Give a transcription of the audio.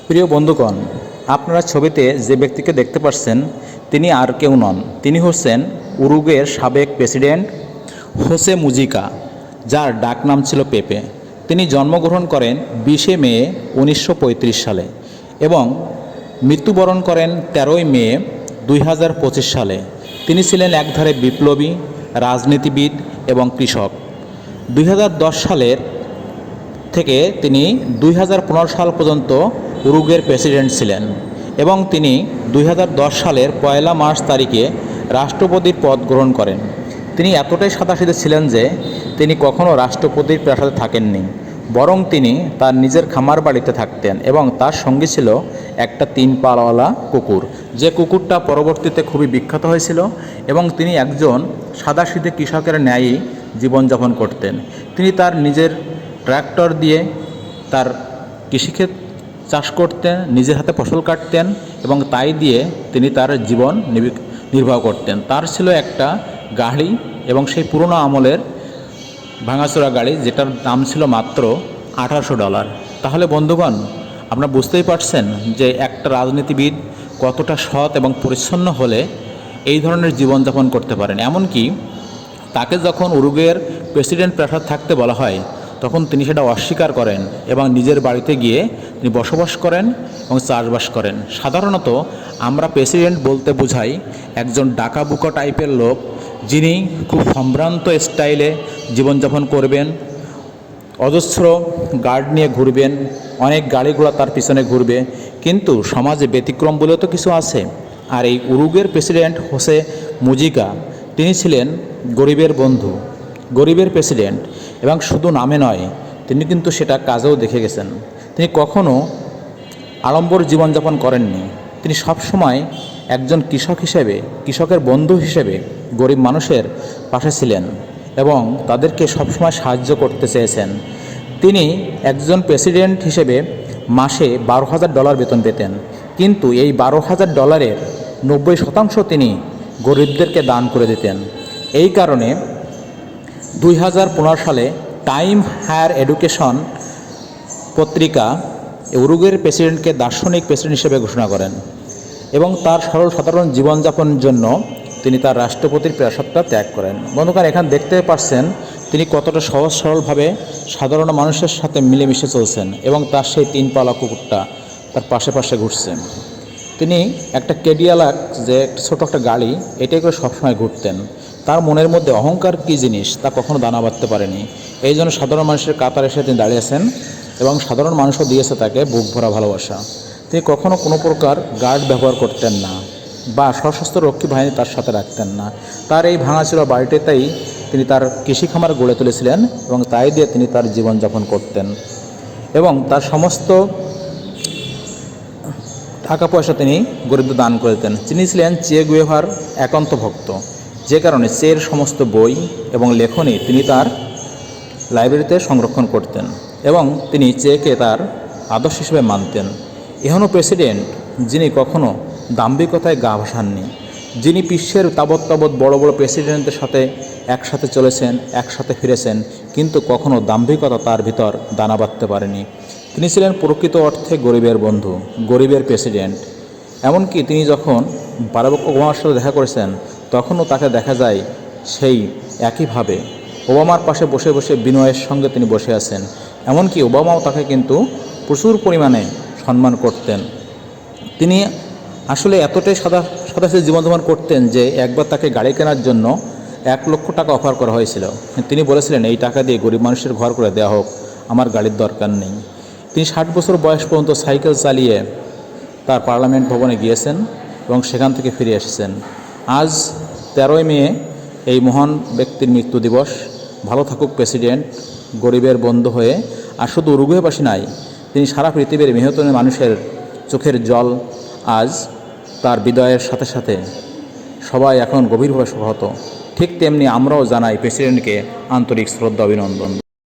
প্রিয় বন্ধুগণ, আপনারা ছবিতে যে ব্যক্তিকে দেখতে পাচ্ছেন তিনি আর কেউ নন, তিনি হচ্ছেন উরুগুয়ের সাবেক প্রেসিডেন্ট হোসে মুজিকা, যার ডাকনাম ছিল পেপে। তিনি জন্মগ্রহণ করেন 20শে মে 1935 সালে এবং মৃত্যুবরণ করেন 13ই মে 2025 সালে। তিনি ছিলেন একধারে বিপ্লবী, রাজনীতিবিদ এবং কৃষক। 2010 সালের থেকে তিনি 2015 সাল পর্যন্ত উরুগুয়ের প্রেসিডেন্ট ছিলেন এবং তিনি 2010 সালের 1 মার্চ তারিখে রাষ্ট্রপতির পদ গ্রহণ করেন। তিনি এতটাই সাদাসিধে ছিলেন যে তিনি কখনও রাষ্ট্রপতির প্রাসাদে থাকেননি, বরং তিনি তার নিজের খামার বাড়িতে থাকতেন এবং তার সঙ্গে ছিল একটা 3 পাওয়ালা কুকুর, যে কুকুরটা পরবর্তীতে খুবই বিখ্যাত হয়েছিল এবং তিনি একজন সাদাসিধে কৃষকের ন্যায়ই জীবনযাপন করতেন। তিনি তার নিজের ট্র্যাক্টর দিয়ে তার কৃষিক্ষেত চাষ করতেন, নিজের হাতে ফসল কাটতেন এবং তাই দিয়ে তিনি তার জীবন নির্বাহ করতেন। তার ছিল একটা গাড়ি এবং সেই পুরনো আমলের ভাঙাচোরা গাড়ি, যেটার দাম ছিল মাত্র $1800। তাহলে বন্ধুগণ, আপনারা বুঝতেই পারছেন যে একটা রাজনীতিবিদ কতটা সৎ এবং পরিচ্ছন্ন হলে এই ধরনের জীবনযাপন করতে পারেন। এমনকি তাকে যখন উরুগুয়ের প্রেসিডেন্ট প্রাসাদ থাকতে বলা হয় তখন তিনি সেটা অস্বীকার করেন এবং নিজের বাড়িতে গিয়ে তিনি বসবাস করেন এবং চাষবাস করেন। সাধারণত আমরা প্রেসিডেন্ট বলতে বোঝাই একজন ডাকাবুকো টাইপের লোক, যিনি খুব সম্ভ্রান্ত স্টাইলে জীবনযাপন করবেন, অজস্র গার্ড নিয়ে ঘুরবেন, অনেক গাড়িঘোড়া তার পিছনে ঘুরবে। কিন্তু সমাজে ব্যতিক্রম বলেও তো কিছু আছে। আর এই উরুগুয়ের প্রেসিডেন্ট হোসে মুজিকা, তিনি ছিলেন গরিবের বন্ধু, গরিবের প্রেসিডেন্ট, এবং শুধু নামে নয়, তিনি কিন্তু সেটা কাজেও দেখে গেছেন। তিনি কখনও আড়ম্বর জীবনযাপন করেননি। তিনি সবসময় একজন কৃষক হিসেবে, কৃষকের বন্ধু হিসেবে গরিব মানুষের পাশে ছিলেন এবং তাদেরকে সবসময় সাহায্য করতে চেয়েছেন। তিনি একজন প্রেসিডেন্ট হিসেবে মাসে $12,000 বেতন পেতেন, কিন্তু এই $12,000-এর 90% তিনি গরিবদেরকে দান করে দিতেন। এই কারণে 2015 সালে টাইম হায়ার এডুকেশন পত্রিকা উরুগুয়ের প্রেসিডেন্টকে দার্শনিক প্রেসিডেন্ট হিসেবে ঘোষণা করেন এবং তার সরল সাধারণ জীবনযাপনের জন্য তিনি তার রাষ্ট্রপতির প্রাসাদটা ত্যাগ করেন। বন্ধুগণ, এখানে দেখতে পাচ্ছেন তিনি কতটা সহজ সরলভাবে সাধারণ মানুষের সাথে মিলেমিশে চলছেন এবং তার সেই 3 পাওয়ালা কুকুরটা তার পাশে পাশে ঘুরছেন। তিনি একটা কেডিয়ালাক, যে ছোটো একটা গাড়ি, এটাই করে সবসময় ঘুরতেন। তার মনের মধ্যে অহংকার কী জিনিস তা কখনো দানা বাঁধতে পারেনি। এই জন্য সাধারণ মানুষের কাতারে এসে তিনি দাঁড়িয়েছেন এবং সাধারণ মানুষও দিয়েছে তাকে বুক ভরা ভালোবাসা। তিনি কখনো কোনো প্রকার গার্ড ব্যবহার করতেন না বা সশস্ত্র রক্ষী বাহিনী তার সাথে রাখতেন না। তার এই ভাঙাচোরা বাড়িটিতেই তিনি তার কৃষি খামার গড়ে তুলেছিলেন এবং তাই দিয়ে তিনি তার জীবনযাপন করতেন এবং তার সমস্ত টাকা পয়সা তিনি গরিবদের দান করে দিতেন। তিনি ছিলেন চে গুয়েভার একান্ত ভক্ত, যে কারণে চের সমস্ত বই এবং লেখনী তিনি তার লাইব্রেরিতে সংরক্ষণ করতেন এবং তিনি চেকে তার আদর্শ হিসেবে মানতেন। এখনও প্রেসিডেন্ট যিনি কখনো দাম্ভিকতায় গা ভাসাননি, যিনি বিশ্বের তাবৎ বড় বড় প্রেসিডেন্টদের সাথে একসাথে চলেছেন, একসাথে ফিরেছেন, কিন্তু কখনো দাম্ভিকতা তার ভিতর দানা বাঁধতে পারেনি। তিনি ছিলেন প্রকৃত অর্থে গরিবের বন্ধু, গরিবের প্রেসিডেন্ট। এমনকি তিনি যখন বারাক ওবামার সাথে দেখা করেছেন তখনও তাকে দেখা যায় সেই একইভাবে ওবামার পাশে বসে বসে বিনয়ের সঙ্গে তিনি বসে আছেন। এমনকি ওবামাও তাকে কিন্তু প্রচুর পরিমাণে সম্মান করতেন। তিনি আসলে এতটাই সাদাসিধে জীবনযাপন করতেন যে একবার তাকে গাড়ি কেনার জন্য $1,00,000 অফার করা হয়েছিল। তিনি বলেছিলেন, এই টাকা দিয়ে গরিব মানুষের ঘর করে দেওয়া হোক, আমার গাড়ির দরকার নেই। তিনি 60 বছর বয়স পর্যন্ত সাইকেল চালিয়ে তার পার্লামেন্ট ভবনে গিয়েছেন এবং সেখান থেকে ফিরে এসেছেন। আজ 13ই মে এই মহান ব্যক্তির মৃত্যু দিবস। ভালো থাকুক প্রেসিডেন্ট, গরিবের বন্ধু হয়ে। আর শুধু উরুগুয়েবাসী নাই, তিনি সারা পৃথিবীর মেহনতি মানুষের চোখের জল আজ তার বিদায়ের সাথে সাথে সবাই এখন গভীরভাবে শোকাহত। ঠিক তেমনি আমরাও জানাই প্রেসিডেন্টকে আন্তরিক শ্রদ্ধা, অভিনন্দন।